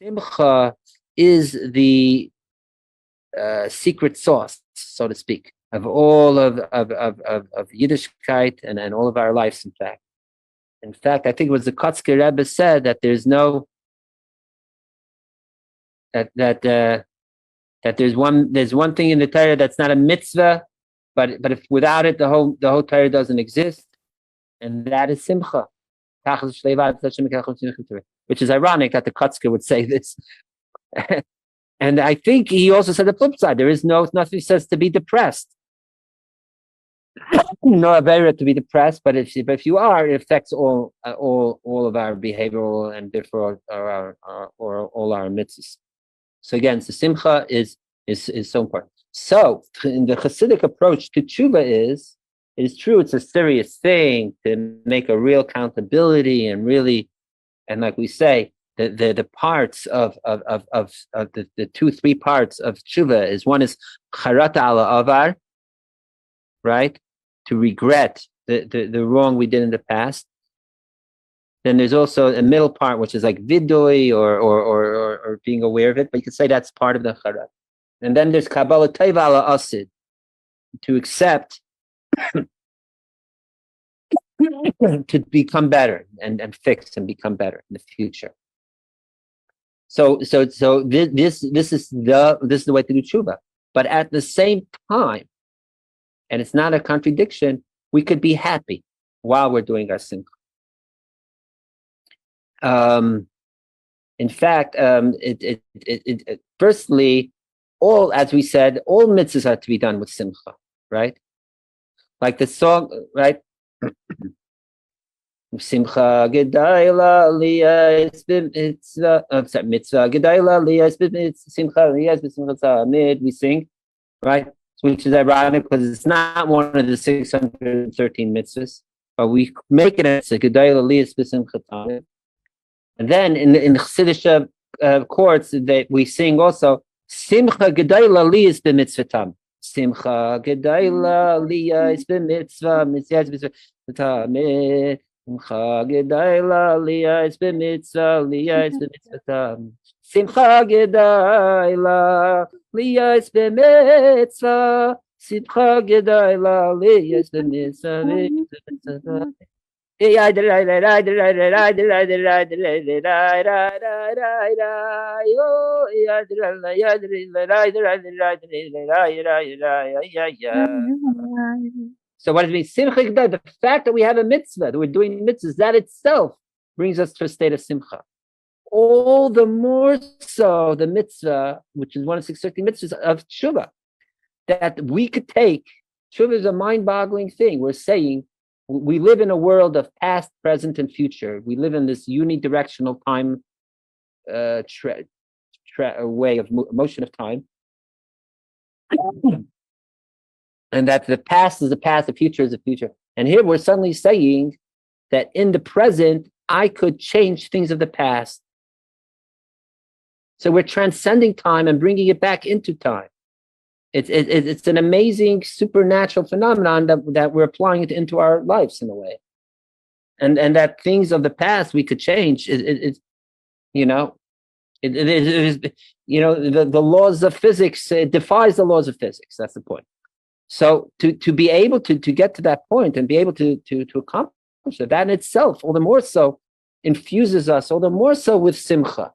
Simcha is the secret sauce, so to speak, of all of Yiddishkeit and all of our lives. In fact, I think it was the Kotzker Rebbe said that there's no that there's one thing in the Torah that's not a mitzvah, but if without it the whole Torah doesn't exist, and that is simcha. Which is ironic that the Kotzker would say this. And I think he also said the flip side. There is nothing says to be depressed. No avera to be depressed, but if you are, it affects all of our behavioral and therefore all our mitzvahs. So again, the simcha is so important. So in the Hasidic approach to tshuva it is true, it's a serious thing to make a real accountability and really, and like we say, the parts of the 2-3 parts of tshuva is one is charata ala avar, right? To regret the wrong we did in the past. Then there's also a middle part, which is like vidui or being aware of it, but you can say that's part of the charat. And then there's kabbalah teva ala asid, to accept, to become better and fix and become better in the future. So this is the way to do tshuva. But at the same time, and it's not a contradiction, we could be happy while we're doing our simcha. In fact, firstly, as we said, all mitzvahs are to be done with simcha, right? Like the song, right? Simcha gedayla liyas b'mitzvah, mitzvah gedayla liyas b'mitzvah, simcha liyas b'simcha tzamid, we sing, right? Which is ironic because it's not one of the 613 mitzvahs, but we make it as a gedayla liyas b'simcha tzamid. And then in Chassidish courts, that we sing also simcha gedayla liyas b'mitzvah tam. Simcha gedayla liyas b'mitzvah, mitzvah tzamid. Simcha gedayla liyas b'mitzvah, liyas b'mitzvah tam. Simcha gedayla liyas b'mitzvah, simcha gedayla liyas b'mitzvah, mitzvah tam. So what does it mean? Simcha gedayla, the fact that we have a mitzvah, that we're doing mitzvahs, that itself brings us to a state of simcha. All the more so the mitzvah, which is one of 613 mitzvahs of tshuva, that we could take. Tshuva is a mind-boggling thing. We're saying we live in a world of past, present, and future. We live in this unidirectional time way of motion of time. And that the past is the past, the future is the future. And here we're suddenly saying that in the present, I could change things of the past. So we're transcending time and bringing it back into time. It's an amazing supernatural phenomenon that we're applying it into our lives in a way. And that things of the past we could change. The laws of physics, it defies the laws of physics. That's the point. So to be able to get to that point and be able to accomplish it, that in itself, all the more so, infuses us all the more so with simcha.